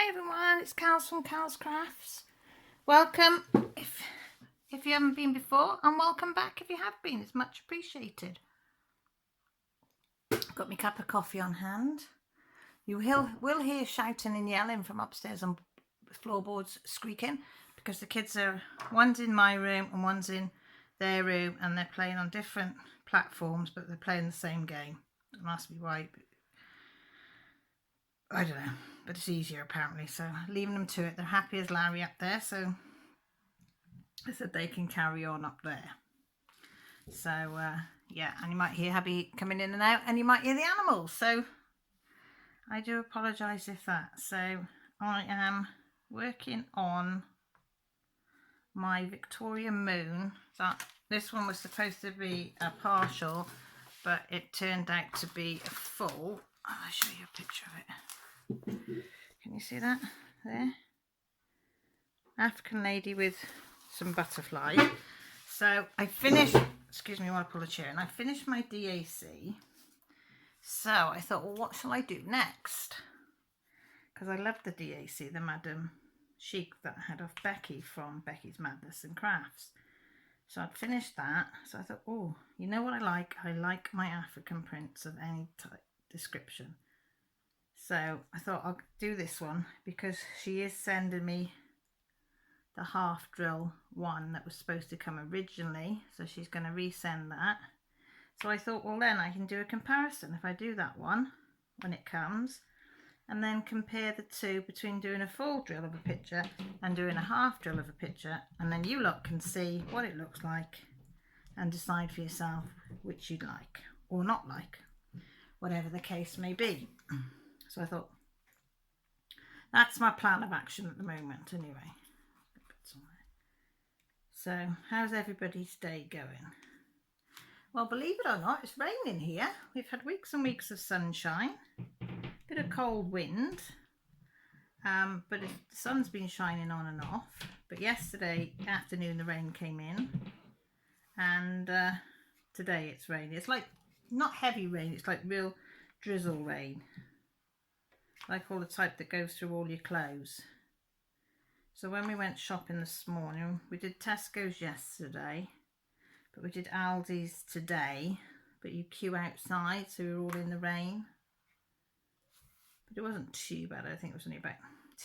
Hi everyone, it's Cals from Cal's Crafts. Welcome if you haven't been before, and welcome back if you have been. It's much appreciated. Got my cup of coffee on hand. You will hear shouting and yelling from upstairs and floorboards squeaking because the kids are, one's in my room and one's in their room, and they're playing on different platforms, but they're playing the same game. Don't ask me why. I don't know, but it's easier apparently, so leaving them to it. They're happy as Larry up there, so I said they can carry on up there. So yeah, and you might hear hubby coming in and out, and you might hear the animals, so I do apologise if that. So I am working on my Victoria Moon. This one was supposed to be a partial, but it turned out to be a full. I'll show you a picture of it. Can you see that there? African lady with some butterflies. So I finished, excuse me while I pull a chair, and I finished my DAC. So I thought, well, what shall I do next? Because I love the DAC, the Madame Chic that I had off Becky from Becky's Madness and Crafts. So I'd finished that. So I thought, oh, you know what I like? I like my African prints of any type description. So I thought I'll do this one because she is sending me the half drill one that was supposed to come originally. So she's going to resend that. So I thought, well, then I can do a comparison if I do that one when it comes, and then compare the two between doing a full drill of a picture and doing a half drill of a picture. And then you lot can see what it looks like and decide for yourself which you'd like or not like, whatever the case may be. So I thought that's my plan of action at the moment anyway. So how's everybody's day going? Well, believe it or not, it's raining here. We've had weeks and weeks of sunshine, bit of cold wind, but the sun's been shining on and off. But yesterday afternoon the rain came in, and today it's raining. It's like not heavy rain, it's like real drizzle rain. Like all the type that goes through all your clothes. So when we went shopping this morning, we did Tesco's yesterday, but we did Aldi's today, but you queue outside, so we were all in the rain. But it wasn't too bad. I think it was only about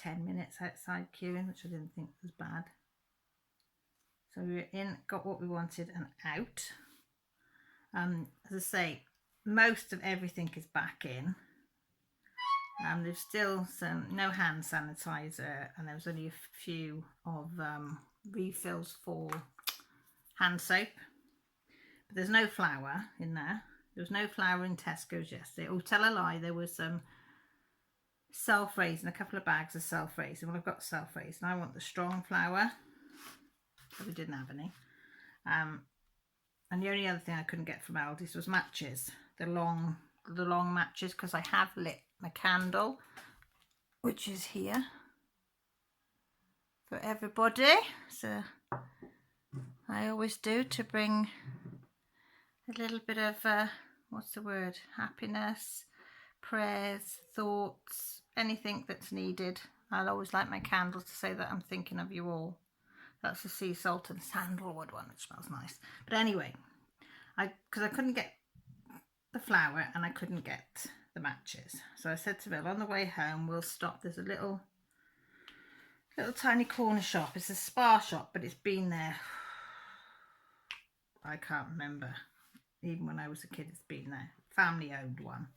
10 minutes outside queuing, which I didn't think was bad. So we were in, got what we wanted and out. As I say, most of everything is back in. There's still no hand sanitizer, and there was only a few of refills for hand soap. But there's no flour in there. There was no flour in Tesco's yesterday. Oh, tell a lie, there was some self-raising, a couple of bags of self-raising. Well, I've got self-raising. I want the strong flour, but we didn't have any. And the only other thing I couldn't get from Aldi's was matches, the long matches, because I have lit my candle, which is here for everybody. So I always do, to bring a little bit of what's the word, happiness, prayers, thoughts, anything that's needed. I'll always light my candle to say that I'm thinking of you all. That's the sea salt and sandalwood one, which smells nice. But anyway, because I couldn't get the flour and I couldn't get the matches, so I said to Bill, on the way home we'll stop. There's a little tiny corner shop. It's a spa shop, but it's been there, I can't remember, even when I was a kid. It's been there, family owned one,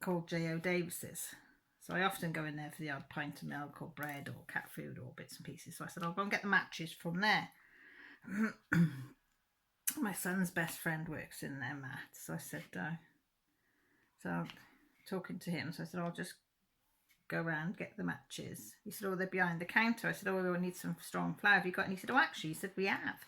called J.O. Davis's. So I often go in there for the odd pint of milk or bread or cat food or bits and pieces. So I said, I'll go and get the matches from there. My son's best friend works in there, Matt. So I said, so talking to him, so I said, I'll just go around, get the matches. He said, oh, they're behind the counter. I said, oh, we'll need some strong flour. Have you got? And he said, oh, actually, he said, we have.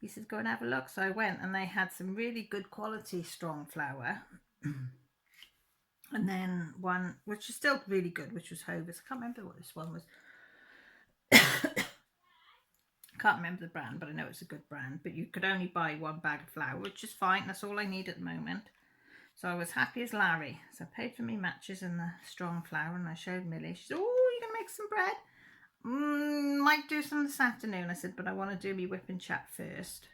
He said, go and have a look. So I went, and they had some really good quality strong flour. And then one, which is still really good, which was Hovis. I can't remember what this one was. Can't remember the brand, but I know it's a good brand. But you could only buy one bag of flour, which is fine. That's all I need at the moment. So I was happy as Larry. So I paid for me matches and the strong flour, and I showed Millie. She said, oh, you're going to make some bread? Might do some this afternoon. I said, but I want to do me Wip and Chat first.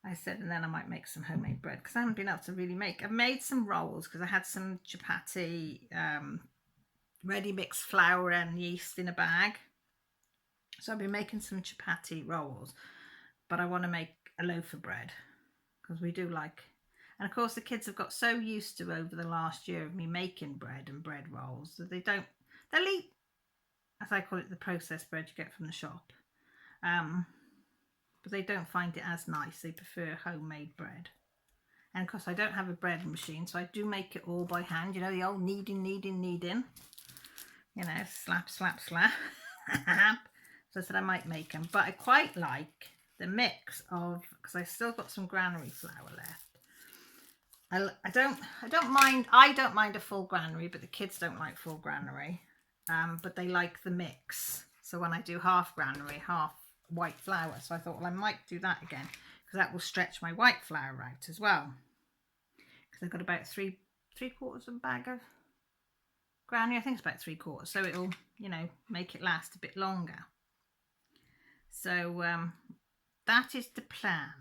I said, and then I might make some homemade bread, because I haven't been able to really make. I've made some rolls because I had some chapati, ready mixed flour and yeast in a bag. So I've been making some chapati rolls, but I want to make a loaf of bread because we do like. And of course, the kids have got so used to over the last year of me making bread and bread rolls that they'll eat, as I call it, the processed bread you get from the shop. But they don't find it as nice. They prefer homemade bread. And of course, I don't have a bread machine, so I do make it all by hand. You know, the old kneading. You know, slap, slap, slap. So I said I might make them. But I quite like the mix of, because I still got some granary flour left. I don't mind a full granary, but the kids don't like full granary. But they like the mix. So when I do half granary, half white flour, so I thought, well, I might do that again, because that will stretch my white flour out as well. Because I've got about three quarters of a bag of granary. I think it's about 3/4, so it'll, you know, make it last a bit longer. So that is the plan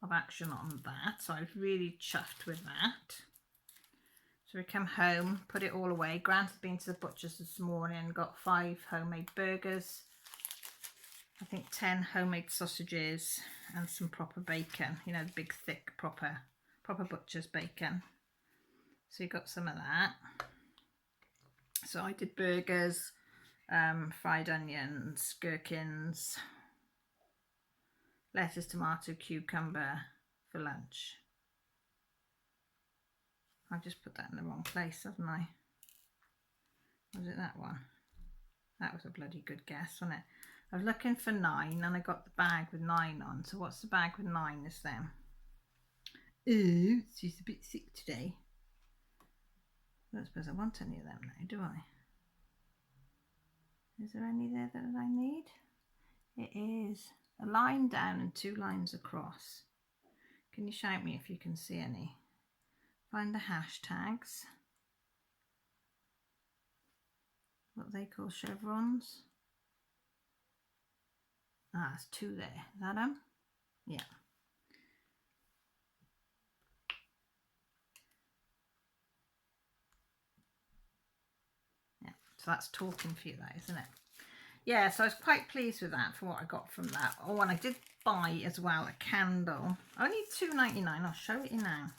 of action on that. So I was really chuffed with that. So we come home, put it all away. Grant had been to the butcher's this morning, got 5 homemade burgers, I think 10 homemade sausages, and some proper bacon, you know, the big thick proper butcher's bacon. So you got some of that. So I did burgers, fried onions, gherkins, lettuce, tomato, cucumber for lunch. I've just put that in the wrong place, haven't I? Was it that one? That was a bloody good guess, wasn't it? I was looking for 9 and I got the bag with 9 on. So what's the bag with 9 is then? Ooh, she's a bit sick today. I don't suppose I want any of them now, do I? Is there any there that I need? It is a line down and 2 lines across. Can you shout me if you can see any? Find the hashtags. What they call chevrons. Ah, there's 2 there. Is that them? Yeah. Yeah, so that's talking for you, that, isn't it? Yeah, so I was quite pleased with that for what I got from that. Oh, and I did buy as well a candle. Only $2.99. I'll show it you now.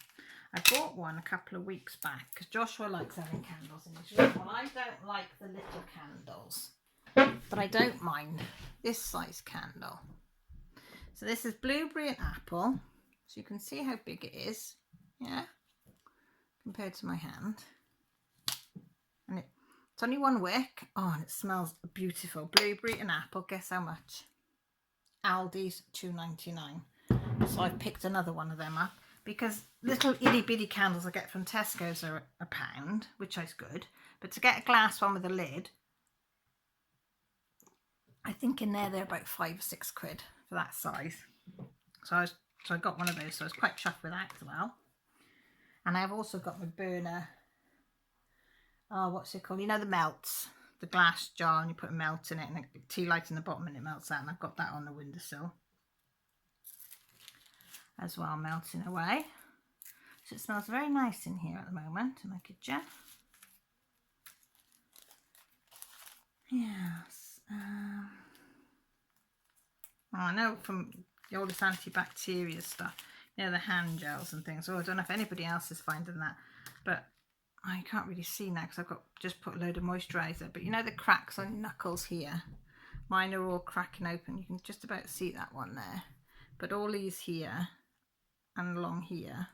I bought one a couple of weeks back because Joshua likes having candles in his room. Well, I don't like the little candles, but I don't mind this size candle. So this is blueberry and apple. So you can see how big it is, yeah, compared to my hand. And it's only 1 wick. Oh, and it smells beautiful. Blueberry and apple. Guess how much? Aldi's $2.99. So I've picked another one of them up. Because little itty bitty candles I get from Tesco's are £1, which is good. But to get a glass one with a lid, I think in there they're about 5 or 6 quid for that size. So I got one of those. So I was quite chuffed with that as well. And I've also got my burner. Oh, what's it called? You know, the melts. The glass jar, and you put a melt in it and a tea light in the bottom and it melts out. And I've got that on the windowsill as well, melting away. So it smells very nice in here at the moment in my kitchen. Yes. I know from all this antibacterial stuff, you know, the hand gels and things. Oh, I don't know if anybody else is finding that, but I can't really see now because I've got just put a load of moisturiser. But you know the cracks on your knuckles here? Mine are all cracking open. You can just about see that one there. But all these here and along here,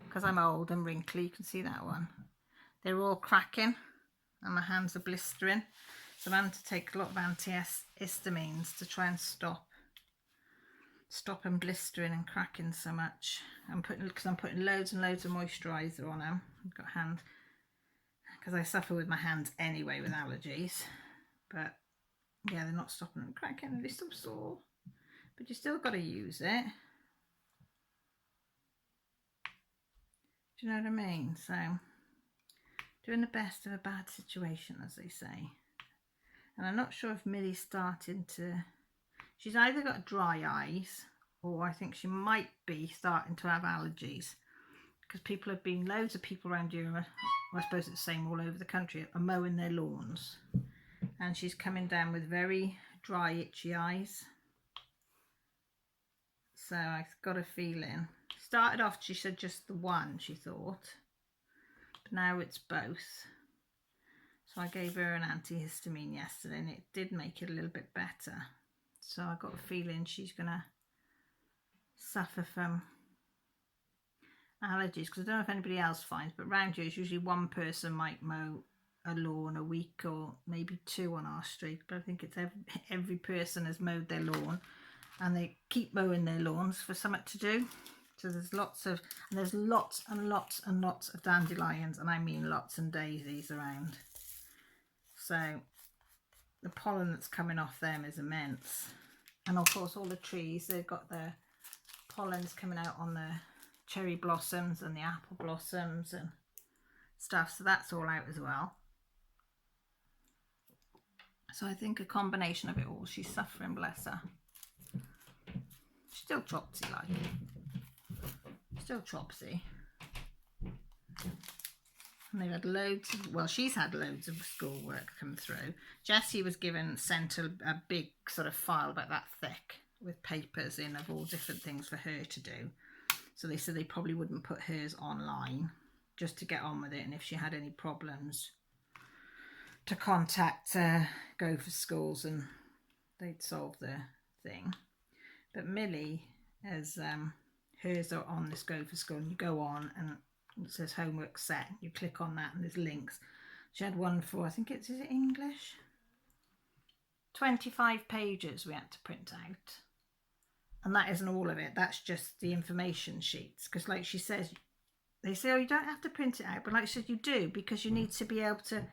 because I'm old and wrinkly, you can see that one. They're all cracking and my hands are blistering. So I'm having to take a lot of antihistamines to try and stop them blistering and cracking so much. Because I'm putting loads and loads of moisturiser on them. I've got hand, because I suffer with my hands anyway with allergies. But yeah, they're not stopping them cracking. They're still sore, but you still got to use it. Do you know what I mean? So, doing the best of a bad situation, as they say. And I'm not sure if Millie's starting to... She's either got dry eyes, or I think she might be starting to have allergies. Because people have been, loads of people around here, well, I suppose it's the same all over the country, are mowing their lawns. And she's coming down with very dry, itchy eyes. So I've got a feeling. Started off, she said just the one, she thought. But now it's both. So I gave her an antihistamine yesterday and it did make it a little bit better. So I got a feeling she's going to suffer from allergies. Because I don't know if anybody else finds, but round here it's usually one person might mow a lawn a week or maybe two on our street. But I think it's every person has mowed their lawn. And they keep mowing their lawns for something to do. So there's lots of, and there's lots and lots and lots of dandelions, and I mean lots, and daisies around. So the pollen that's coming off them is immense. And of course all the trees, they've got their pollens coming out on the cherry blossoms and the apple blossoms and stuff. So that's all out as well. So I think a combination of it all, she's suffering, bless her. Still chopsy like. Still chopsy. And they've had loads of, well, she's had loads of schoolwork come through. Jessie was sent a big sort of file about that thick with papers in of all different things for her to do. So they said they probably wouldn't put hers online just to get on with it. And if she had any problems, to contact Gopher Schools and they'd solve the thing. But Millie has hers are on this Gopher School, and you go on and it says homework set. You click on that and there's links. She had one for, I think is it English? 25 pages we had to print out. And that isn't all of it. That's just the information sheets. Because like she says, they say, oh, you don't have to print it out. But like she said, you do, because you need to be able to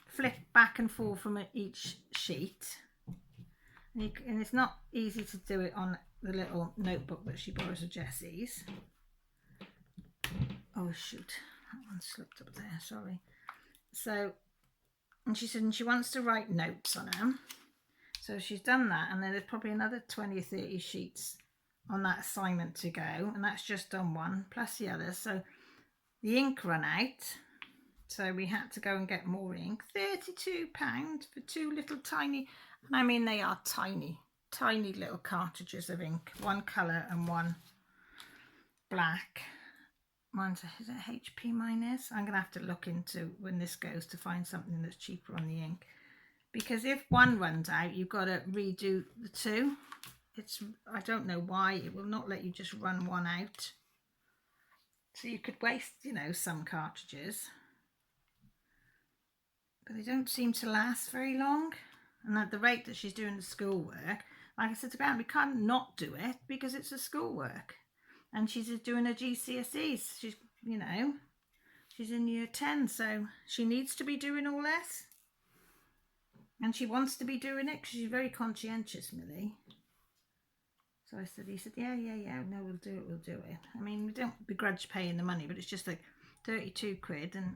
flip back and forth from each sheet. And it's not easy to do it on the little notebook that she borrows of Jessie's. Oh shoot, that one slipped up there, sorry. So, and she said, and she wants to write notes on them. So she's done that, and then there's probably another 20 or 30 sheets on that assignment to go, and that's just on one, plus the others. So the ink ran out, so we had to go and get more ink. £32 for two little tiny, and I mean they are tiny, tiny little cartridges of ink, one colour and one black. Mine's, is it HP mine is? I'm going to have to look into when this goes to find something that's cheaper on the ink. Because if one runs out, you've got to redo the two. I don't know why, it will not let you just run one out. So you could waste, you know, some cartridges. But they don't seem to last very long. And at the rate that she's doing the schoolwork, like I said to Grant, we can't not do it because it's a schoolwork. And she's doing her GCSEs. She's, you know, she's in year 10, so she needs to be doing all this. And she wants to be doing it because she's very conscientious, Millie. So he said, yeah, no, we'll do it. I mean, we don't begrudge paying the money, but it's just like 32 quid and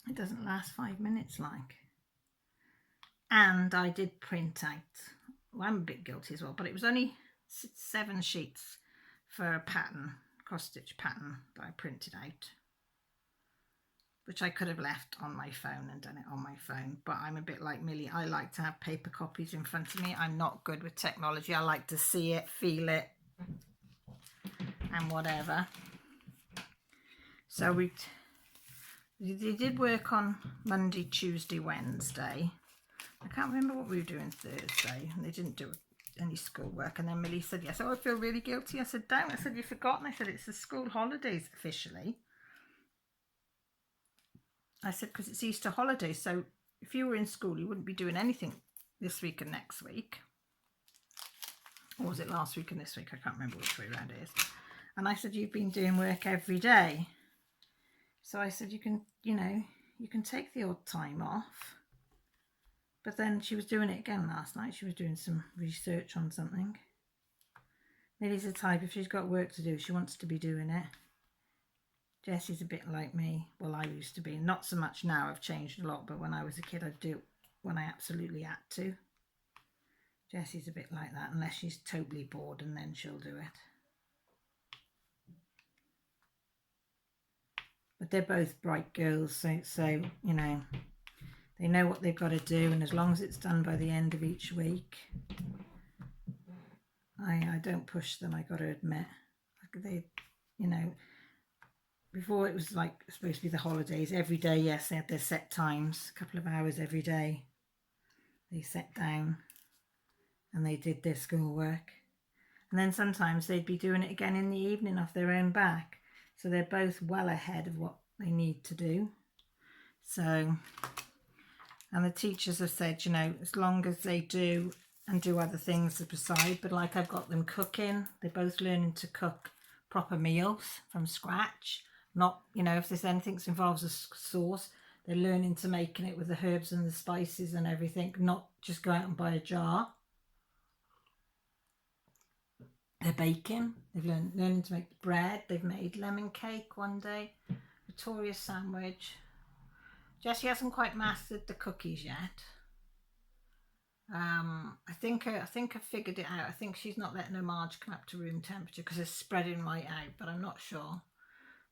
it doesn't last 5 minutes like. And I did print out, well, I'm a bit guilty as well, but it was only 7 sheets for a pattern, cross-stitch pattern that I printed out, which I could have left on my phone and done it on my phone. But I'm a bit like Millie. I like to have paper copies in front of me. I'm not good with technology. I like to see it, feel it, and whatever. So we did work on Monday, Tuesday, Wednesday. I can't remember what we were doing Thursday, and they didn't do any schoolwork. And then Millie said, yes, oh, I feel really guilty. I said, don't. I said, you've forgotten. I said, it's the school holidays officially. I said, because it's Easter holidays, so if you were in school, you wouldn't be doing anything this week and next week. Or was it last week and this week? I can't remember which way around it is. And I said, you've been doing work every day. So I said, you can, you know, you can take the odd time off. But then she was doing it again last night. She was doing some research on something. Millie's the type, if she's got work to do, she wants to be doing it. Jessie's a bit like me. Well, I used to be. Not so much now. I've changed a lot. But when I was a kid, I'd do it when I absolutely had to. Jessie's a bit like that, unless she's totally bored, and then she'll do it. But they're both bright girls, so you know, they know what they've got to do, and as long as it's done by the end of each week, I don't push them, I got to admit. They, you know, before it was like supposed to be the holidays, every day, yes, they had their set times, a couple of hours every day. They sat down and they did their schoolwork. And then sometimes they'd be doing it again in the evening off their own back. So they're both well ahead of what they need to do. So, and the teachers have said, you know, as long as they do and do other things beside, but like I've got them cooking, they're both learning to cook proper meals from scratch. Not, you know, if there's anything that involves a sauce, they're learning to making it with the herbs and the spices and everything, not just go out and buy a jar. They're baking. They've learning to make bread. They've made lemon cake one day, Victoria sandwich. Jessie hasn't quite mastered the cookies yet. I think I figured it out. I think she's not letting her marge come up to room temperature because it's spreading right out, but I'm not sure.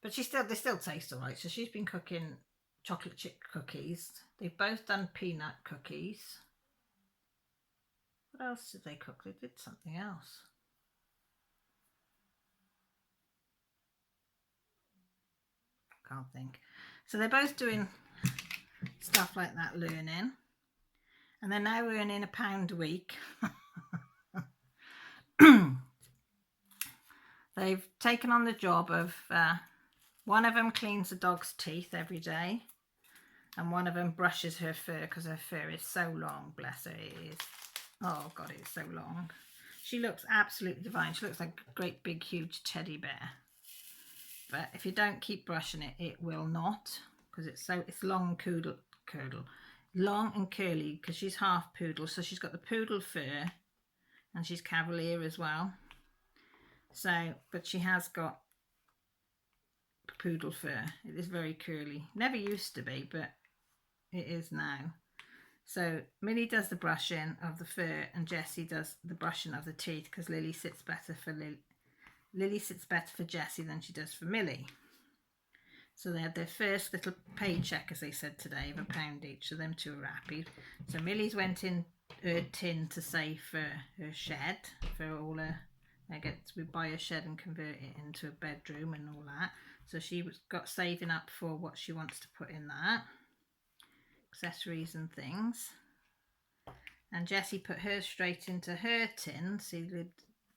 But they still taste all right. So she's been cooking chocolate chip cookies. They've both done peanut cookies. What else did they cook? They did something else. Can't think. So they're both doing stuff like that, learning, and they're now earning £1 a week. They've taken on the job of one of them cleans the dog's teeth every day, and one of them brushes her fur because her fur is so long. Bless her, it is. Oh God, it's so long. She looks absolutely divine. She looks like a great big huge teddy bear. But if you don't keep brushing it, it will not, because it's long long and curly, because she's half poodle, so she's got the poodle fur, and she's Cavalier as well. So, but she has got poodle fur. It is very curly. Never used to be, but it is now. So Millie does the brushing of the fur, and Jessie does the brushing of the teeth, because Lily sits better for Lily sits better for Jessie than she does for Millie. So they had their first little paycheck, as they said today, of £1 each. So them two are happy. So Millie's went in her tin to save for her shed, for all her. We buy a shed and convert it into a bedroom and all that. So she got saving up for what she wants to put in that, accessories and things. And Jessie put hers straight into her tin. See the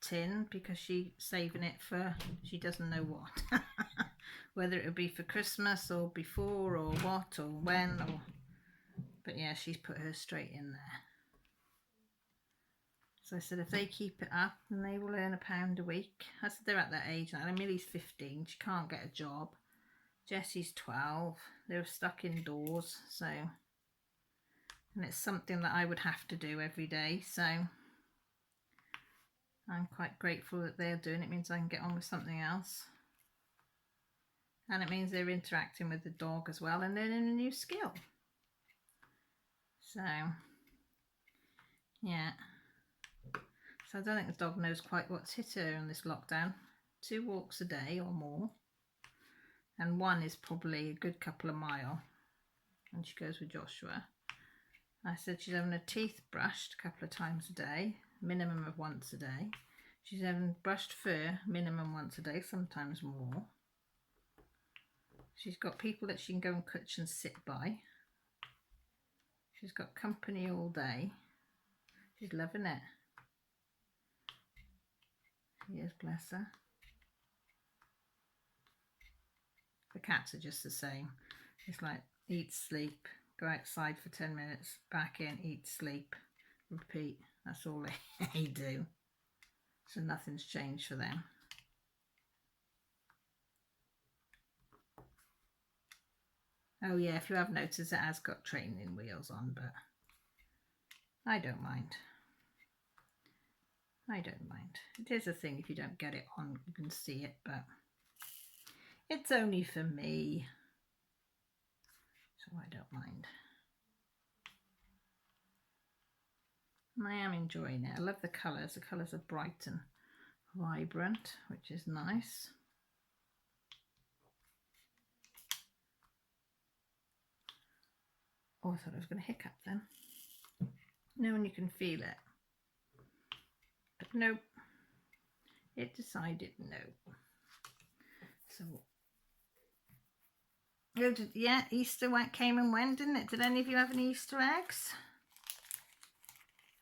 tin, because she's saving it for she doesn't know what. Whether it would be for Christmas or before or what or when, or but yeah, she's put hers straight in there. So I said if they keep it up, then they will earn £1 a week. I said they're at that age now. Millie's 15, she can't get a job. Jessie's 12, they're stuck indoors, so, and it's something that I would have to do every day, so I'm quite grateful that they're doing it. It means I can get on with something else. And it means they're interacting with the dog as well and learning a new skill. So, yeah. So I don't think the dog knows quite what's hit her in this lockdown. 2 walks a day or more. And one is probably a good couple of miles. And she goes with Joshua. I said she's having her teeth brushed a couple of times a day, minimum of once a day. She's having brushed fur, minimum once a day, sometimes more. She's got people that she can go and catch and sit by. She's got company all day. She's loving it. She is, bless her. The cats are just the same. It's like eat, sleep, go outside for 10 minutes, back in, eat, sleep, repeat. That's all they do. So nothing's changed for them. Oh yeah, if you have noticed, it has got training wheels on, but I don't mind. I don't mind. It is a thing if you don't get it on, you can see it, but It's only for me, so I don't mind. And I am enjoying it. I love the colours. The colours are bright and vibrant, which is nice. Oh, I thought I was going to hiccup then. No, and you can feel it. But nope. It decided no. So, yeah, Easter came and went, didn't it? Did any of you have any Easter eggs?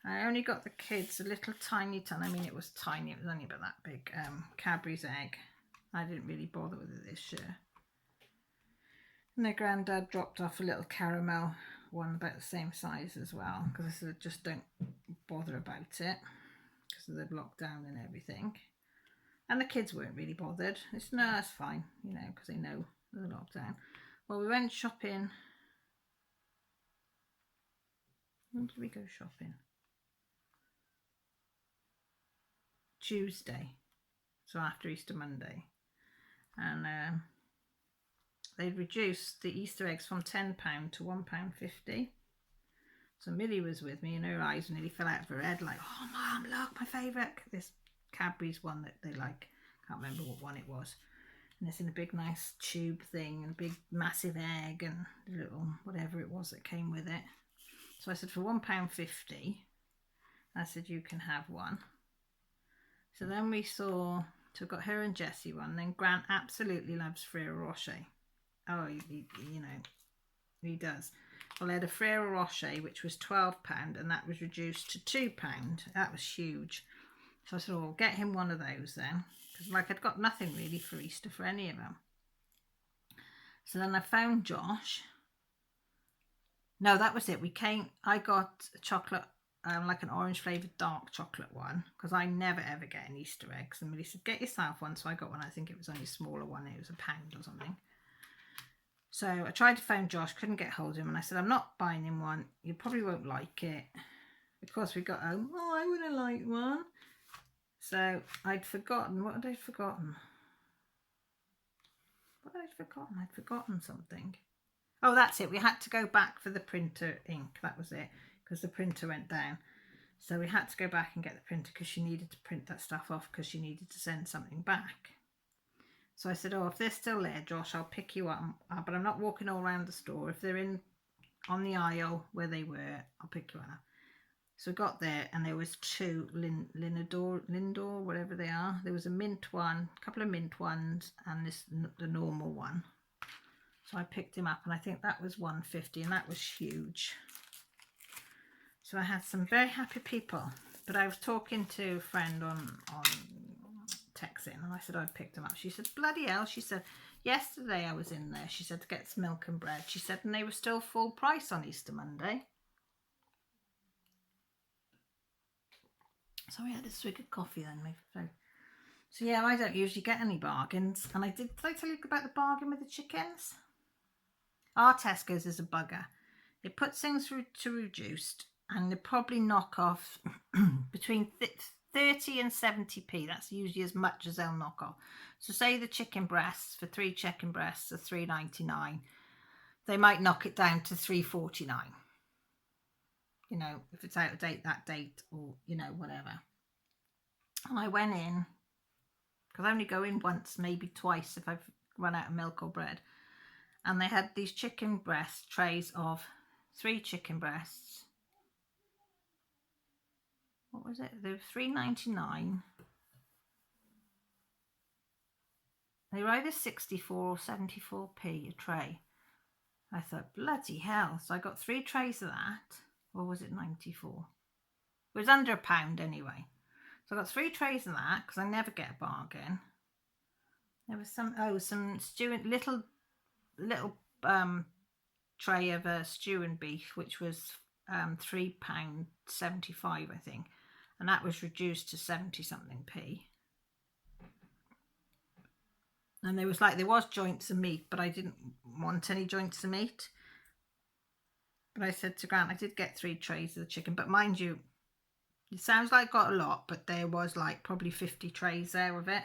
I only got the kids a little tiny ton. I mean, it was tiny. It was only about that big. Cadbury's egg. I didn't really bother with it this year. And their granddad dropped off a little caramel one about the same size as well, because I said just don't bother about it because of the lockdown and everything. And the kids weren't really bothered. It's no, that's fine, you know, because they know the lockdown. Well, we went shopping. When did we go shopping? Tuesday, so after Easter Monday, and they'd reduced the Easter eggs from £10 to £1.50. So Millie was with me, and her eyes nearly fell out of her head, like, "Oh, Mum, look, my favourite!" This Cadbury's one that they like. Can't remember what one it was. And it's in a big, nice tube thing, and a big, massive egg, and a little whatever it was that came with it. So I said, for £1.50, I said, you can have one. So then we saw, so we've got her and Jessie one. Then Grant absolutely loves Ferrero Rocher. Oh, he you know, he does. Well, I had a Ferrero Rocher, which was £12, and that was reduced to £2. That was huge. So I said, oh, we'll get him one of those then. Because, like, I'd got nothing really for Easter for any of them. So then I found Josh. No, that was it. I got a chocolate, like an orange flavoured dark chocolate one, because I never ever get an Easter egg. And Millie said, get yourself one. So I got one. I think it was only a smaller one. It was £1 or something. So I tried to phone Josh, couldn't get hold of him. And I said, I'm not buying him one. You probably won't like it. Of course, we got home. Oh, I would have liked one. So I'd forgotten. What had I forgotten? I'd forgotten something. Oh, that's it. We had to go back for the printer ink. That was it, because the printer went down. So we had to go back and get the printer because she needed to print that stuff off because she needed to send something back. So I said, oh, if they're still there, Josh, I'll pick you up. But I'm not walking all around the store. If they're on the aisle where they were, I'll pick you up. So we got there, and there was two Lindor, whatever they are. There was a mint one, a couple of mint ones, and the normal one. So I picked him up, and I think that was £1.50, and that was huge. So I had some very happy people. But I was talking to a friend on texting, and I said I'd picked them up. She said, bloody hell. She said, yesterday I was in there, she said, to get some milk and bread. She said, and they were still full price on Easter Monday. So I had a swig of coffee then. So yeah, I don't usually get any bargains. And did I tell you about the bargain with the chickens? Our Tesco's is a bugger. It puts things to reduced, and they probably knock off between 30 and 70p. That's usually as much as they'll knock off. So say the chicken breasts, for 3 chicken breasts are £3.99. They might knock it down to £3.49. You know, if it's out of date that date, or, you know, whatever. And I went in, because I only go in once, maybe twice if I've run out of milk or bread. And they had these chicken breast trays of 3 chicken breasts. What was it? They were £3.99. They were either 64 or 74p a tray. I thought, bloody hell. So I got 3 trays of that. Or was it 94? It was under £1 anyway. So I got 3 trays of that, because I never get a bargain. There was some little tray of stew and beef, which was £3.75, I think, and that was reduced to 70 something p. And there was joints of meat, but I didn't want any joints of meat. But I said to Grant, I did get 3 trays of the chicken, but mind you, it sounds like I got a lot, but there was like probably 50 trays there of it.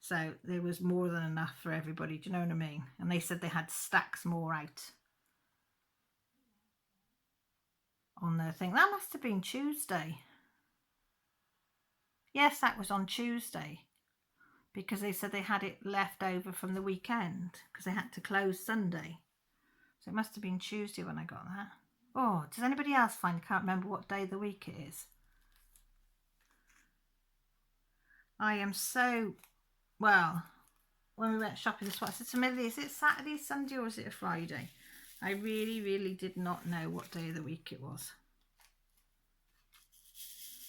So there was more than enough for everybody, do you know what I mean? And they said they had stacks more out on their thing. That must have been Tuesday. Yes, that was on Tuesday, because they said they had it left over from the weekend because they had to close Sunday. So it must have been Tuesday when I got that. Oh, does anybody else find? I can't remember what day of the week it is. I am so, well, when we went shopping this morning, I said to Millie, is it Saturday, Sunday, or is it a Friday? I really, really did not know what day of the week it was.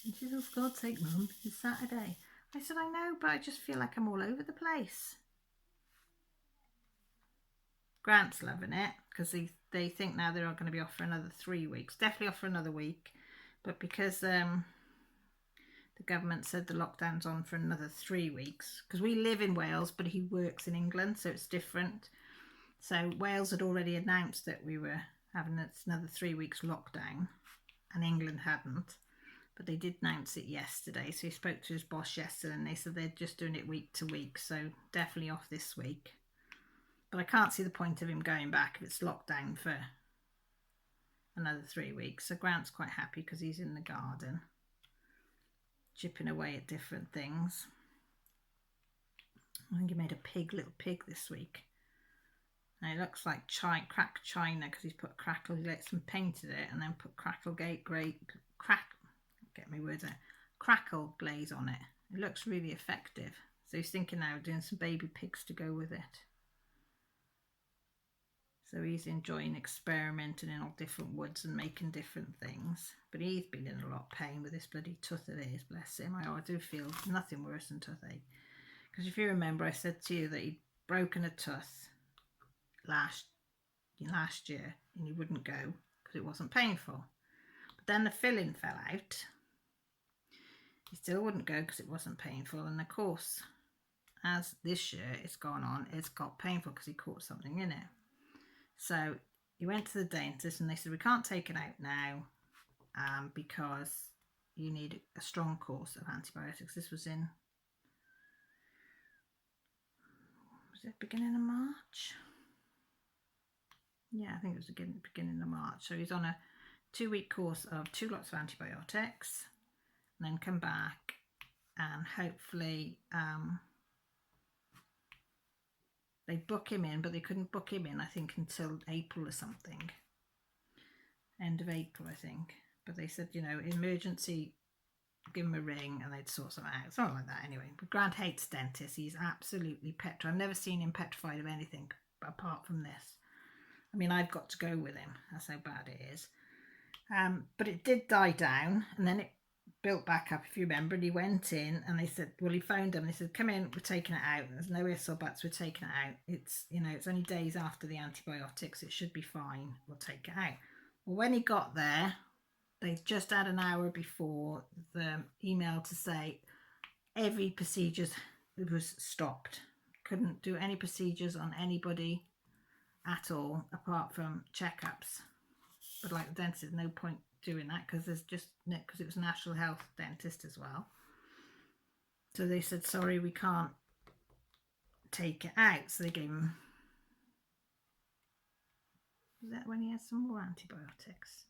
And she said, oh, for God's sake, Mum, it's Saturday. I said, I know, but I just feel like I'm all over the place. Grant's loving it because they think now they're going to be off for another 3 weeks. Definitely off for another week. But because the government said the lockdown's on for another 3 weeks, because we live in Wales, but he works in England, so it's different. So Wales had already announced that we were having another 3 weeks lockdown, and England hadn't. But they did announce it yesterday. So he spoke to his boss yesterday, and they said they're just doing it week to week. So definitely off this week. But I can't see the point of him going back if it's locked down for another 3 weeks. So Grant's quite happy because he's in the garden, chipping away at different things. I think he made a little pig this week. And it looks like cracked china because he's put crackle, he let some painted it and then put crackle glaze on it. It looks really effective. So he's thinking now of doing some baby pigs to go with it. So he's enjoying experimenting in all different woods and making different things. But he's been in a lot of pain with this bloody tooth of his, bless him. I do feel nothing worse than toothache. Because if you remember, I said to you that he'd broken a tooth last year and he wouldn't go because it wasn't painful. But then the filling fell out. He still wouldn't go because it wasn't painful. And of course, as this year it's gone on, it's got painful because he caught something in it. So he went to the dentist and they said, we can't take it out now because you need a strong course of antibiotics. This was in, was it beginning of March? Yeah, I think it was the beginning of March. So he's on a 2-week course of 2 lots of antibiotics and then come back and hopefully they book him in, but they couldn't book him in, I think, until April or something. End of April, I think. But they said, you know, emergency, give him a ring and they'd sort something out. Something like that anyway. But Grant hates dentists. He's absolutely petrified. I've never seen him petrified of anything apart from this. I mean, I've got to go with him. That's how bad it is. But it did die down and then it built back up, if you remember, and he went in and they said, well, he phoned them and they said, come in, we're taking it out. And there's no ifs or buts, we're taking it out. It's, you know, it's only days after the antibiotics, it should be fine, we'll take it out. Well, when he got there, they just had an hour before the email to say every procedure was stopped. Couldn't do any procedures on anybody at all apart from checkups. But like the dentist, no point doing that because it was a national health dentist as well. So they said, sorry, we can't take it out. So they gave him, was that when he had some more antibiotics?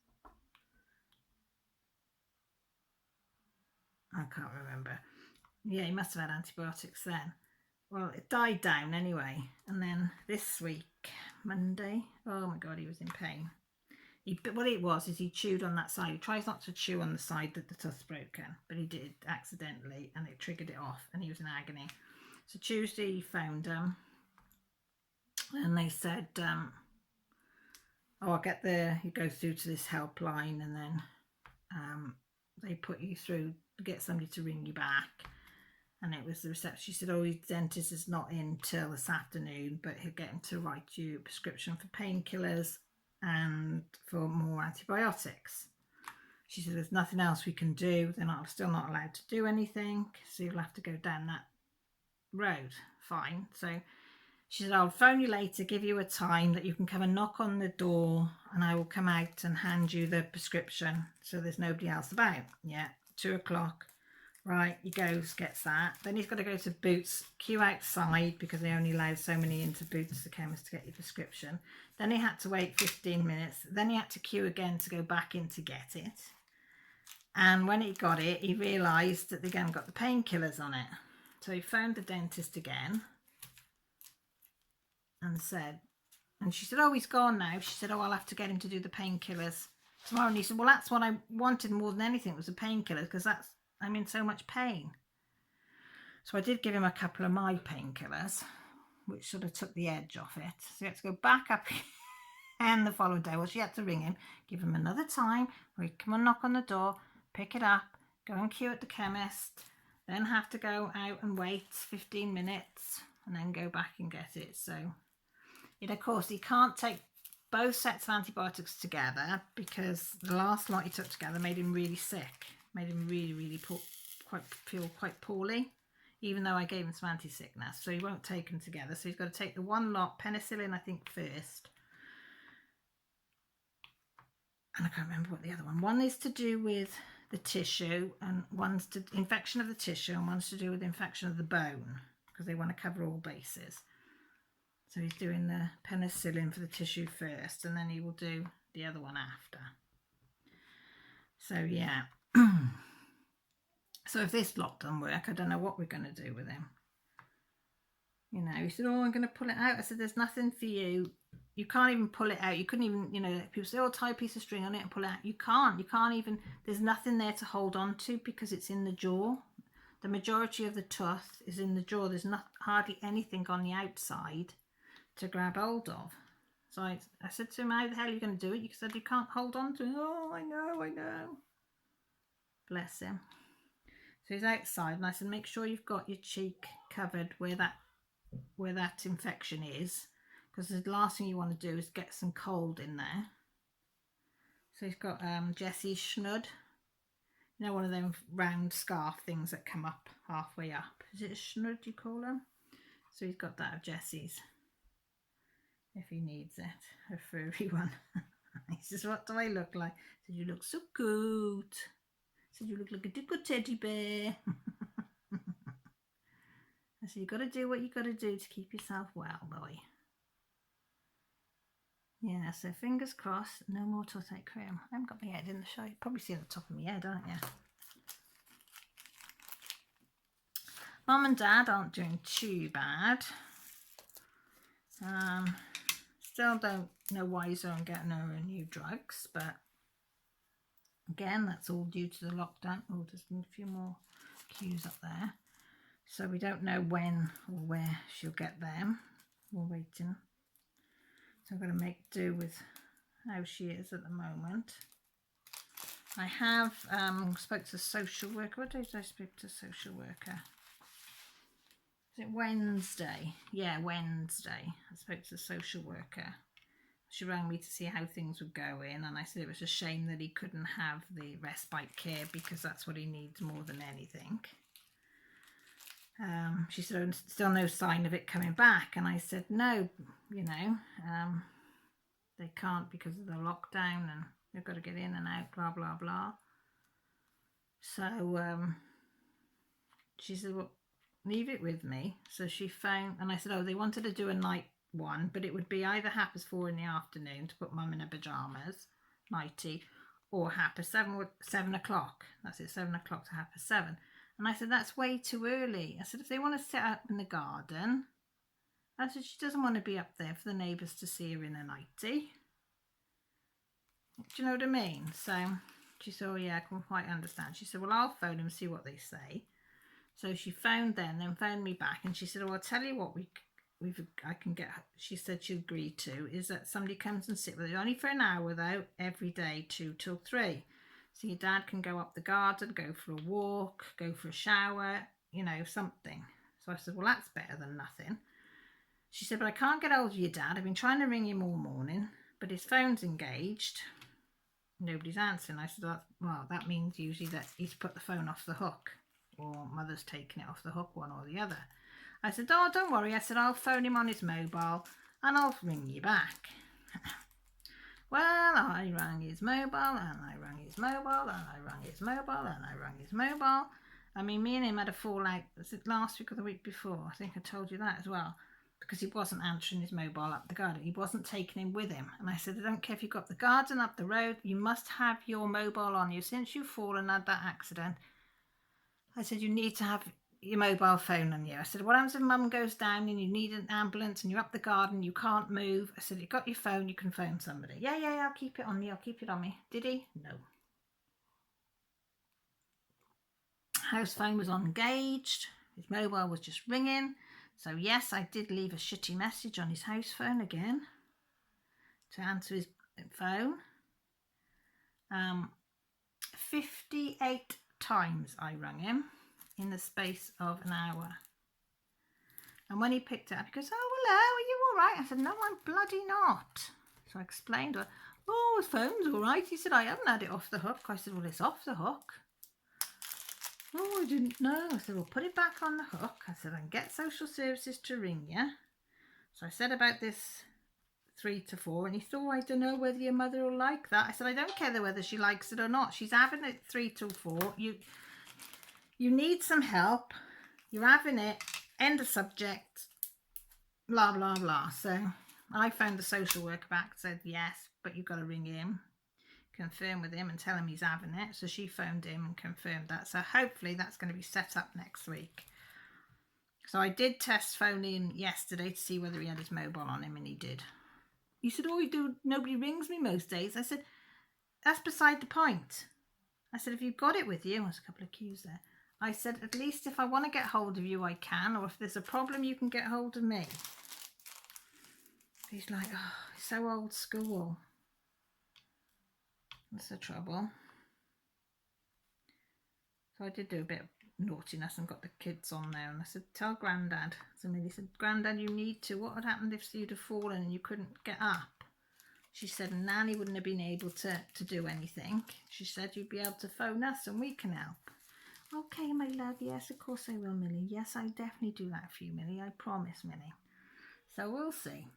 I can't remember. Yeah, he must have had antibiotics then. Well, it died down anyway. And then this week, Monday, oh my God, he was in pain. What it was is he chewed on that side. He tries not to chew on the side that the tooth's broken, but he did accidentally and it triggered it off and he was in agony. So Tuesday he phoned them and they said, I'll get there. You go through to this helpline and then they put you through, get somebody to ring you back. And it was the reception. She said, oh, his dentist is not in till this afternoon, but he'll get him to write you a prescription for painkillers and for more antibiotics. She said, there's nothing else we can do. They're still not allowed to do anything, so you'll have to go down that road. Fine. So she said, I'll phone you later, give you a time that you can come and knock on the door and I will come out and hand you the prescription so there's nobody else about. Yeah, 2 o'clock Right, he goes, gets that. Then he's got to go to Boots, queue outside because they only allow so many into Boots, the chemist, to get your prescription. Then he had to wait 15 minutes. Then he had to queue again to go back in to get it. And when he got it, he realised that they again got the painkillers on it. So he phoned the dentist again and said, and she said, oh, he's gone now. She said, oh, I'll have to get him to do the painkillers tomorrow. And he said, well, that's what I wanted more than anything, was the painkillers, because I'm in so much pain. So I did give him a couple of my painkillers, which sort of took the edge off it. So he had to go back up and the following day. Well, she had to ring him, give him another time, where he'd come and knock on the door, pick it up, go and queue at the chemist, then have to go out and wait 15 minutes and then go back and get it. So, of course, he can't take both sets of antibiotics together because the last lot he took together made him really sick, made him really feel quite poorly, even though I gave him some anti-sickness. So he won't take them together. So he's got to take the one lot, penicillin, I think, first. And I can't remember what the other one is to do with the tissue, and one's to infection of the tissue, and one's to do with infection of the bone, because they want to cover all bases. So he's doing the penicillin for the tissue first, and then he will do the other one after. So yeah. So if this lot doesn't work, I don't know what we're going to do with him. You know, he said, oh, I'm going to pull it out. I said, there's nothing for you. You can't even pull it out. You couldn't even, you know, people say, oh, tie a piece of string on it and pull it out. You can't even, there's nothing there to hold on to because it's in the jaw. The majority of the tooth is in the jaw. There's not hardly anything on the outside to grab hold of. So I said to him, how the hell are you going to do it? You said, you can't hold on to it. Oh, I know. Bless him. So he's outside, and I said, make sure you've got your cheek covered where that infection is, because the last thing you want to do is get some cold in there. So he's got Jessie's schnud, you know, one of them round scarf things that come up halfway up. Is it a schnud you call them? So he's got that of Jessie's if he needs it, a furry one. He says, what do I look like? I said, you look so good. I said, you look like a good teddy bear. I said, you got to do what you got to do to keep yourself well, boy. Yeah, so fingers crossed, no more toothache cream. I haven't got my head in the show. You probably see the top of my head, aren't you? Mum and Dad aren't doing too bad. Still don't know why he's not getting her new drugs, but again, that's all due to the lockdown. Oh, there's a few more queues up there. So we don't know when or where she'll get them. We're waiting. So I'm going to make do with how she is at the moment. I have spoke to a social worker. What day did I speak to a social worker? Is it Wednesday? Yeah, Wednesday. I spoke to a social worker. She rang me to see how things were going, and I said it was a shame that he couldn't have the respite care because that's what he needs more than anything. She said, oh, still no sign of it coming back, and I said, no, you know, they can't because of the lockdown, and they've got to get in and out, blah, blah, blah. So she said, well, leave it with me. So she phoned, and I said, oh, they wanted to do a night one, but it would be either 4:30 in the afternoon to put Mum in her pyjamas, nighty, or 7 o'clock. That's it, 7 o'clock to 7:30. And I said, that's way too early. I said, if they want to sit up in the garden, I said, she doesn't want to be up there for the neighbours to see her in a nightie. Do you know what I mean? So she said, oh yeah, I can quite understand. She said, well, I'll phone them and see what they say. So she phoned them, then phoned me back, and she said, oh, I'll tell you what I can get, she said she agreed to, is that somebody comes and sit with you, only for an hour though, every day, 2 till 3. So your dad can go up the garden, go for a walk, go for a shower, you know, something. So I said, well, that's better than nothing. She said, but I can't get hold of your dad. I've been trying to ring him all morning, but his phone's engaged. Nobody's answering. I said, well, that means usually that he's put the phone off the hook, or Mother's taken it off the hook, one or the other. I said, oh, don't worry. I said, I'll phone him on his mobile and I'll ring you back. Well, I rang his mobile, and I rang his mobile, and I rang his mobile, and I rang his mobile, I mean, me and him had a fallout, was it last week or the week before? I think I told you that as well. Because he wasn't answering his mobile up the garden. He wasn't taking him with him. And I said, I don't care if you've got the garden up the road, you must have your mobile on you. Since you've fallen and had that accident, I said, you need to have your mobile phone on you. I said, what happens if mum goes down and you need an ambulance and you're up the garden, you can't move? I said, you've got your phone, you can phone somebody. Yeah, I'll keep it on me, I'll keep it on me. Did he? No. House phone was engaged. His mobile was just ringing. So yes, I did leave a shitty message on his house phone again to answer his phone. 58 times I rang him in the space of an hour. And when he picked it up, he goes, oh, hello, are you all right? I said, no, I'm bloody not. So I explained to her, oh, his phone's all right. He said, I haven't had it off the hook. I said, well, it's off the hook. Oh, I didn't know. I said, well, put it back on the hook. I said, I can get social services to ring you. So I said about this 3 to 4, and he thought, oh, I don't know whether your mother will like that. I said, I don't care whether she likes it or not. She's having it 3 till 4. You need some help. You're having it. End of subject. Blah, blah, blah. So I found the social worker back, said, yes, but you've got to ring him, confirm with him and tell him he's having it. So she phoned him and confirmed that. So hopefully that's going to be set up next week. So I did test phoning yesterday to see whether he had his mobile on him, and he did. He said, oh, nobody rings me most days. I said, that's beside the point. I said, if you've got it with you, there's a couple of cues there. I said, at least if I want to get hold of you, I can, or if there's a problem, you can get hold of me. He's like, oh, he's so old school. That's the trouble. So I did do a bit of naughtiness and got the kids on there, and I said, tell Grandad. So Millie said, Grandad, you need to. What would happen if you'd have fallen and you couldn't get up? She said, Nanny wouldn't have been able to do anything. She said, you'd be able to phone us and we can help. Okay, my love, yes, of course I will, Millie. Yes, I definitely do that for you, Millie. I promise, Millie. So we'll see.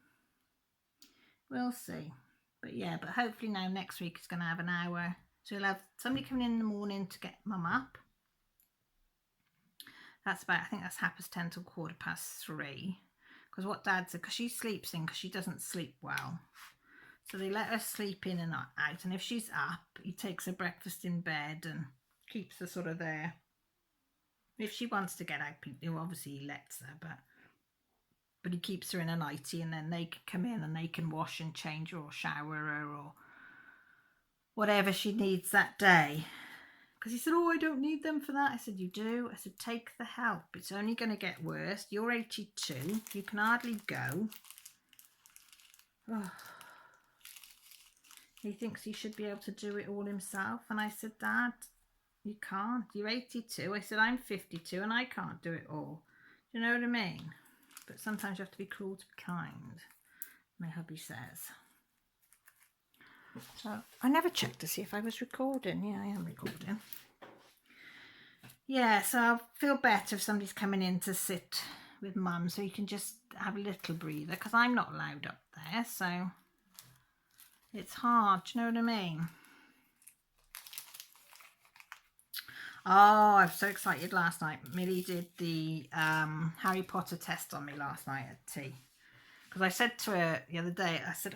We'll see. But yeah, but hopefully now next week it's going to have an hour. So we'll have somebody coming in the morning to get mum up. That's about, I think that's 10:30 till 3:15. Because what Dad said, because she sleeps in, because she doesn't sleep well. So they let her sleep in and out. And if she's up, he takes her breakfast in bed and keeps her sort of there. If she wants to get out, obviously he lets her, but he keeps her in a nightie, and then they can come in and they can wash and change her or shower her or whatever she needs that day. Because he said, oh, I don't need them for that. I said, you do. I said, take the help. It's only going to get worse. You're 82. You can hardly go. Oh. He thinks he should be able to do it all himself. And I said, Dad, you can't. You're 82. I said, I'm 52 and I can't do it all. Do you know what I mean? But sometimes you have to be cruel to be kind, my hubby says. So I never checked to see if I was recording. Yeah, I am recording. Yeah, so I'll feel better if somebody's coming in to sit with Mum, so you can just have a little breather, because I'm not allowed up there, so it's hard. Do you know what I mean? Oh, I was so excited last night. Millie did the Harry Potter test on me last night at tea. Because I said to her the other day, I said,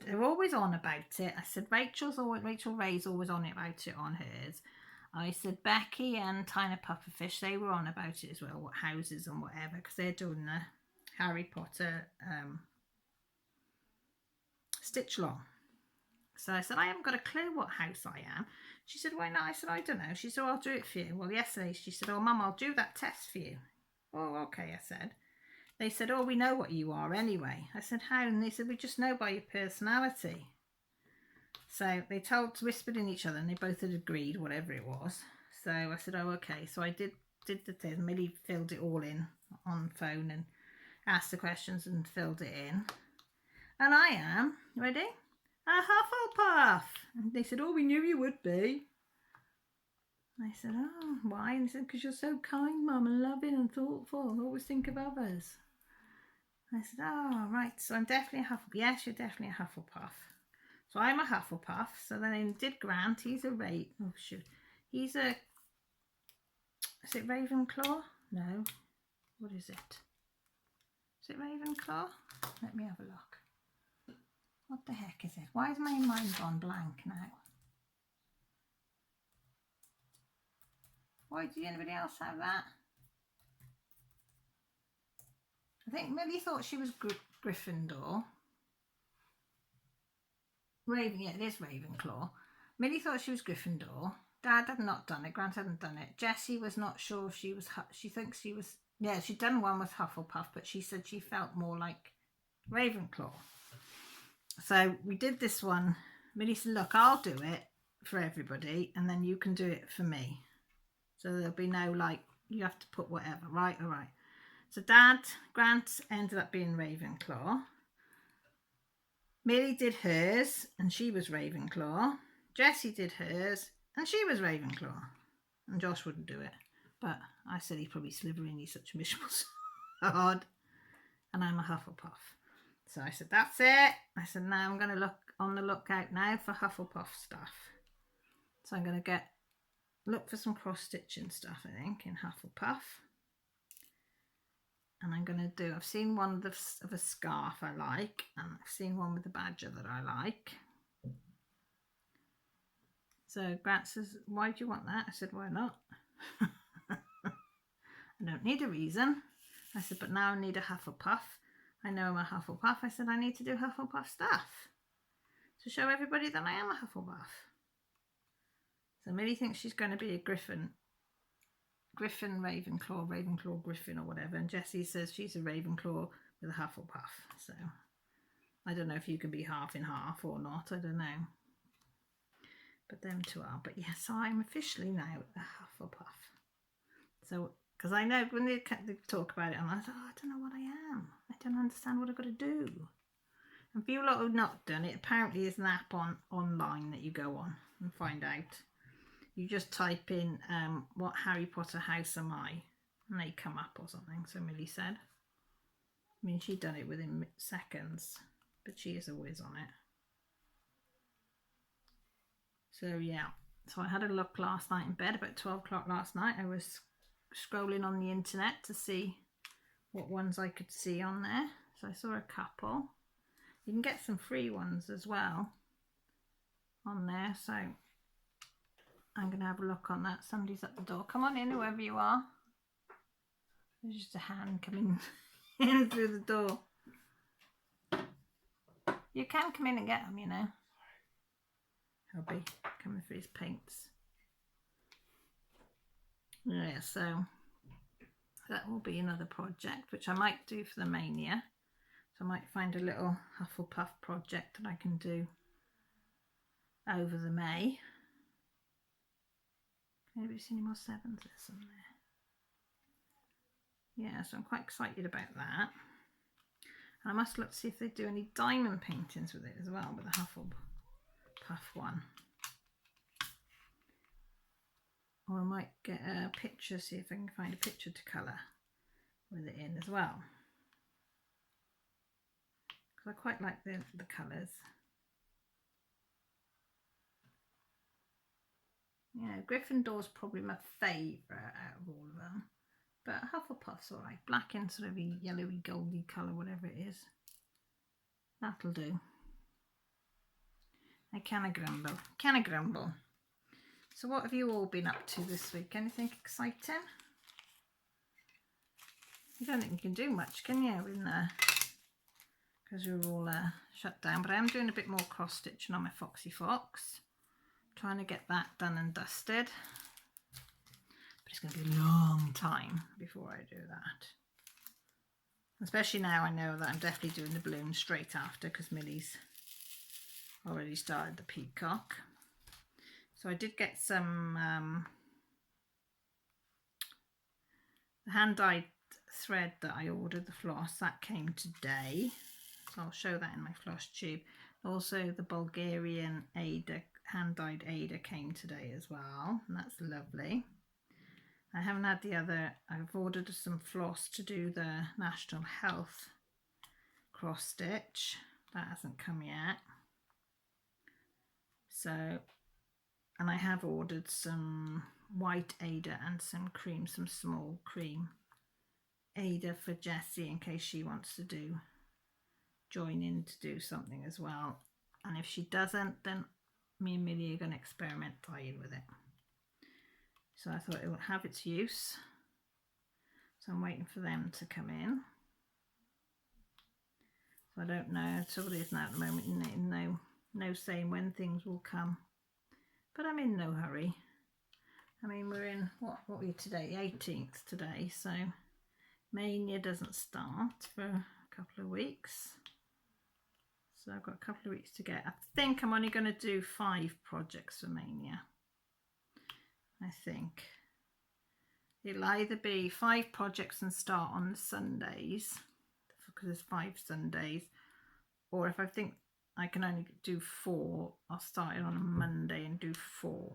they're always on about it. I said, Rachel Ray's always on about it on hers. I said, Becky and Tina Pufferfish, they were on about it as well, what houses and whatever, because they're doing the Harry Potter stitch along. So I said, I haven't got a clue what house I am. She said, why not? I said, I don't know. She said, I'll do it for you. Well, yesterday she said, oh, Mum, I'll do that test for you. Oh, okay, I said. They said, oh, we know what you are anyway. I said, how? And they said, we just know by your personality. So they whispered in each other, and they both had agreed, whatever it was. So I said, oh, okay. So I did the test. Millie filled it all in on phone and asked the questions and filled it in. And I am, ready? A Hufflepuff. And they said, oh, we knew you would be. I said, oh, why? And they said, because you're so kind, Mum, and loving and thoughtful. Always think of others. I said, oh, right. So I'm definitely a Hufflepuff. Yes, you're definitely a Hufflepuff. So I'm a Hufflepuff. So then I did Grant. He's a He's a Is it Ravenclaw? No. What is it? Is it Ravenclaw? Let me have a look. What the heck is it? Why is my mind gone blank now? Why did anybody else have that? I think Millie thought she was Gryffindor. Yeah, it is Ravenclaw. Millie thought she was Gryffindor. Dad had not done it. Grant hadn't done it. Jessie was not sure if she was. She thinks she was. Yeah, she'd done one with Hufflepuff, but she said she felt more like Ravenclaw. So we did this one. Millie said, "Look, I'll do it for everybody, and then you can do it for me. So there'll be no like you have to put whatever. Right, all right." So Dad, Grant ended up being Ravenclaw. Millie did hers, and she was Ravenclaw. Jessie did hers, and she was Ravenclaw. And Josh wouldn't do it. But I said he's probably Slytherin, he's such a miserable sod. And I'm a Hufflepuff. So I said, that's it. I said, now I'm going to look on the lookout now for Hufflepuff stuff. So I'm going to look for some cross-stitching stuff, I think, in Hufflepuff. And I'm going to do, I've seen one of a scarf I like, and I've seen one with a badger that I like. So Grant says, why do you want that? I said, why not? I don't need a reason. I said, but now I need a Hufflepuff. I know I'm a Hufflepuff. I said, I need to do Hufflepuff stuff to show everybody that I am a Hufflepuff. So Millie thinks she's going to be a Griffin, Ravenclaw, Griffin or whatever. And Jessie says she's a Ravenclaw with a Hufflepuff. So I don't know if you can be half in half or not. I don't know. But them two are. But yes, so I'm officially now a Hufflepuff. So, because I know when they talk about it, I'm like, oh, I don't know what I am. I don't understand what I've got to do. And for you lot who've not done it, apparently there's an app online that you go on and find out. You just type in, what Harry Potter house am I? And they come up or something, so Millie said. I mean, she'd done it within seconds, but she is a whiz on it. So yeah, so I had a look last night in bed, about 12 o'clock last night. I was scrolling on the internet to see what ones I could see on there. So I saw a couple. You can get some free ones as well on there. So I'm going to have a look on that. Somebody's at the door. Come on in, whoever you are. There's just a hand coming in through the door. You can come in and get them, you know. Hubby coming for his paints. Yeah, so that will be another project, which I might do for the Mania. So I might find a little Hufflepuff project that I can do over the May. Anybody see any more sevens? There's some there. Yeah, so I'm quite excited about that. And I must look to see if they do any diamond paintings with it as well, with the Hufflepuff one. Or I might get a picture, see if I can find a picture to colour with it in as well. Because I quite like the colours. Yeah, Gryffindor's probably my favourite out of all of them. But Hufflepuff's alright. Black and sort of a yellowy, goldy colour, whatever it is. That'll do. I canna grumble. So what have you all been up to this week? Anything exciting? I don't think you can do much, can you? Because we're all shut down. But I am doing a bit more cross stitching on my Foxy Fox. Trying to get that done and dusted. But it's going to be a long time before I do that. Especially now I know that I'm definitely doing the balloon straight after, because Millie's already started the Peacock. So I did get some the hand-dyed thread that I ordered, the floss, that came today. So I'll show that in my floss tube. Also the Bulgarian Ada, hand-dyed Ada came today as well, and that's lovely. I haven't had the other, I've ordered some floss to do the National Health cross stitch. That hasn't come yet. So, and I have ordered some white Ada and some cream, some small cream Ada for Jessie in case she wants to join in to do something as well. And if she doesn't, then me and Millie are going to experiment dyeing with it. So I thought it would have its use. So I'm waiting for them to come in. So I don't know. So it is now at the moment. No saying when things will come. But I'm in no hurry. I mean, we're in, what are we today? 18th today. So Mania doesn't start for a couple of weeks. So I've got a couple of weeks to get. I think I'm only going to do 5 projects for Mania. I think. It'll either be 5 projects and start on Sundays, because there's 5 Sundays, or if I think I can only do 4, I'll start it on a Monday and do 4.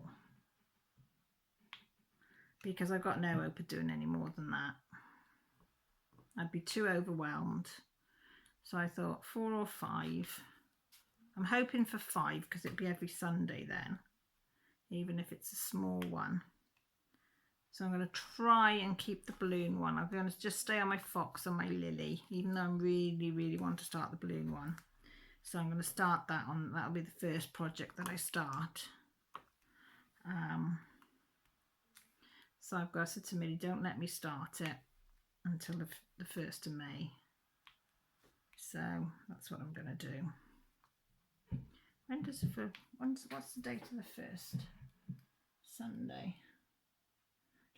Because I've got no hope of doing any more than that. I'd be too overwhelmed. So I thought 4 or 5. I'm hoping for 5 because it'd be every Sunday then, even if it's a small one. So I'm going to try and keep the balloon one. I'm going to just stay on my fox and my lily, even though I really want to start the balloon one. So I'm going to start that on, that'll be the first project that I start. So I've got to say to Millie, don't let me start it until the 1st of May. So that's what I'm going to do. What's the date of the 1st? Sunday.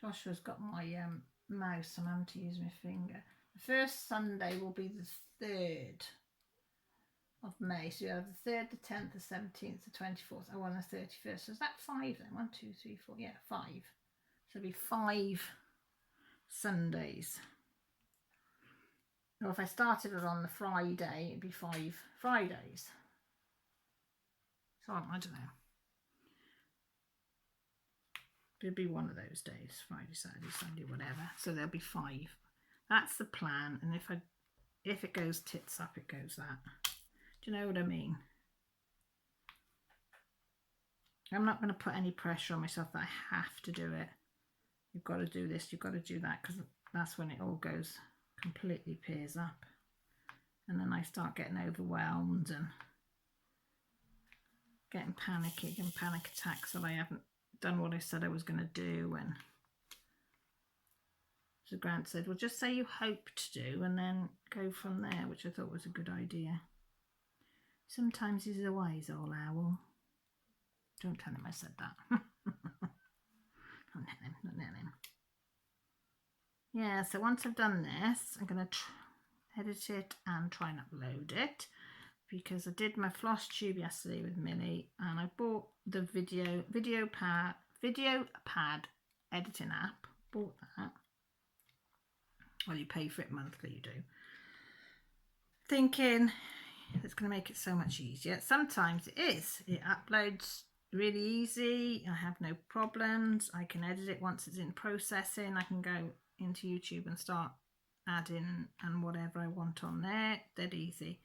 Joshua's got my mouse and I'm having to use my finger. The first Sunday will be the 3rd of May. So you have the 3rd, the 10th, the 17th, the 24th. Oh, and the 31st. So is that 5 then? 1, 2, 3, 4. Yeah, 5. So it'll be 5 Sundays. Or if I started it on the Friday, it'd be 5 Fridays. So I don't know. It'll be one of those days, Friday, Saturday, Sunday, whatever. So there'll be 5. That's the plan. And if it goes tits up, it goes that. Do you know what I mean? I'm not going to put any pressure on myself that I have to do it. You've got to do this, you've got to do that, because that's when it all goes completely pears up. And then I start getting overwhelmed and getting panicky and panic attacks that I haven't done what I said I was going to do. And so Grant said, well, just say you hope to do and then go from there, which I thought was a good idea. Sometimes he's a wise old owl. Don't tell him I said that. Don't tell him. Yeah, so once I've done this, I'm going to edit it and try and upload it, because I did my floss tube yesterday with Millie and I bought the video pad editing app. Bought that. Well, you pay for it monthly, you do. Thinking it's going to make it so much easier. Sometimes it is. It uploads really easy. I have no problems. I can edit it once it's in processing. I can go into YouTube and start adding and whatever I want on there. Dead easy.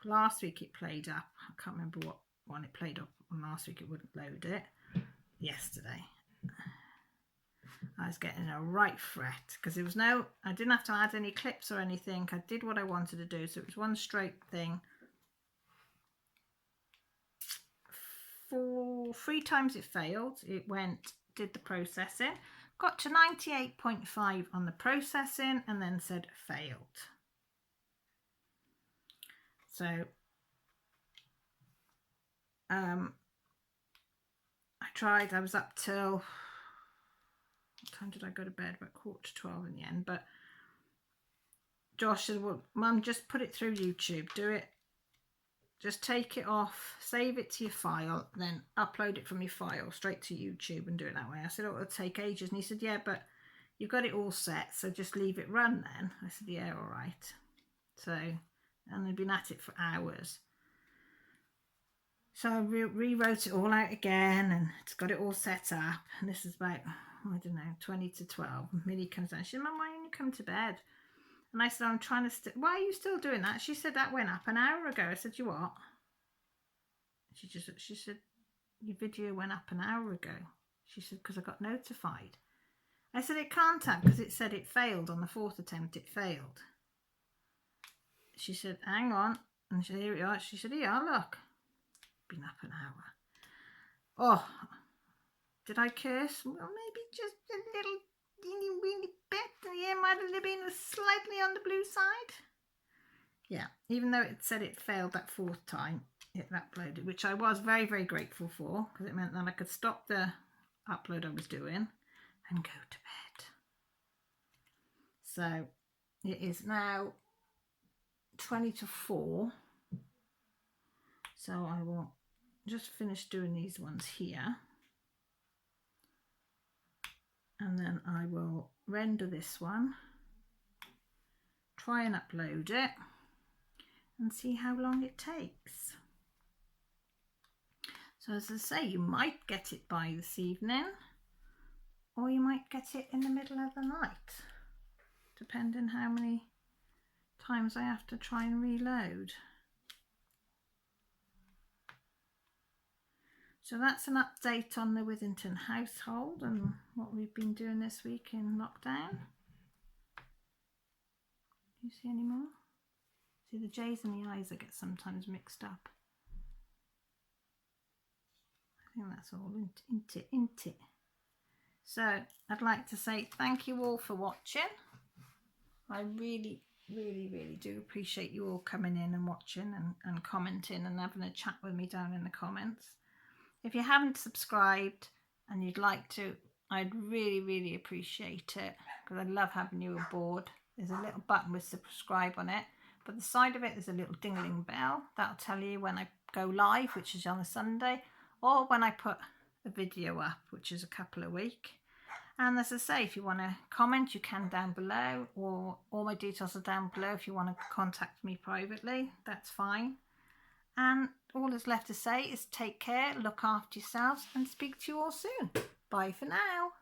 Last week it played up. I can't remember what one it played up on last week. It wouldn't load it. Yesterday I was getting a right fret because there was I didn't have to add any clips or anything. I did what I wanted to do, so it was one straight thing. 3 times it failed. It did the processing, got to 98.5 on the processing and then said failed. So I tried. I was up till, what time did I go to bed? About 11:45 in the end. But Josh said, well, Mum, just put it through YouTube. Do it. Just take it off, save it to your file, then upload it from your file straight to YouTube and do it that way. I said, oh, it'll take ages. And he said, yeah, but you've got it all set, so just leave it run then. I said, yeah, all right. So, and they've been at it for hours. So I rewrote it all out again and it's got it all set up. And this is about, I don't know, 20 to 12. Millie comes down. She said, Mum, why don't you come to bed? And I said, I'm trying to, why are you still doing that? She said, that went up an hour ago. I said, you what? She said, your video went up an hour ago. She said, because I got notified. I said, it can't have, because it said it failed on the 4th attempt, it failed. She said, hang on. And she said, here we are. She said, here, look. Been up an hour. Oh, did I curse? Well, maybe just a little weeny bit. Yeah, might have been slightly on the blue side. Yeah, even though it said it failed that 4th time, it uploaded, which I was very, very grateful for, because it meant that I could stop the upload I was doing and go to bed. So it is now 20 to 4. So I will just finish doing these ones here. And then I will render this one, try and upload it, and see how long it takes. So as I say, you might get it by this evening, or you might get it in the middle of the night, depending how many times I have to try and reload. So that's an update on the Withington household and what we've been doing this week in lockdown. Do you see any more? See, the J's and the I's I get sometimes mixed up. I think that's all, isn't it? So I'd like to say thank you all for watching. I really, really, really do appreciate you all coming in and watching and commenting and having a chat with me down in the comments. If you haven't subscribed and you'd like to, I'd really, really appreciate it, because I love having you aboard. There's a little button with subscribe on it, but the side of it is a little dingling bell. That'll tell you when I go live, which is on a Sunday, or when I put a video up, which is a couple a week. And as I say, if you want to comment, you can down below, or all my details are down below. If you want to contact me privately, that's fine. And all that's left to say is take care, look after yourselves, and speak to you all soon. Bye for now.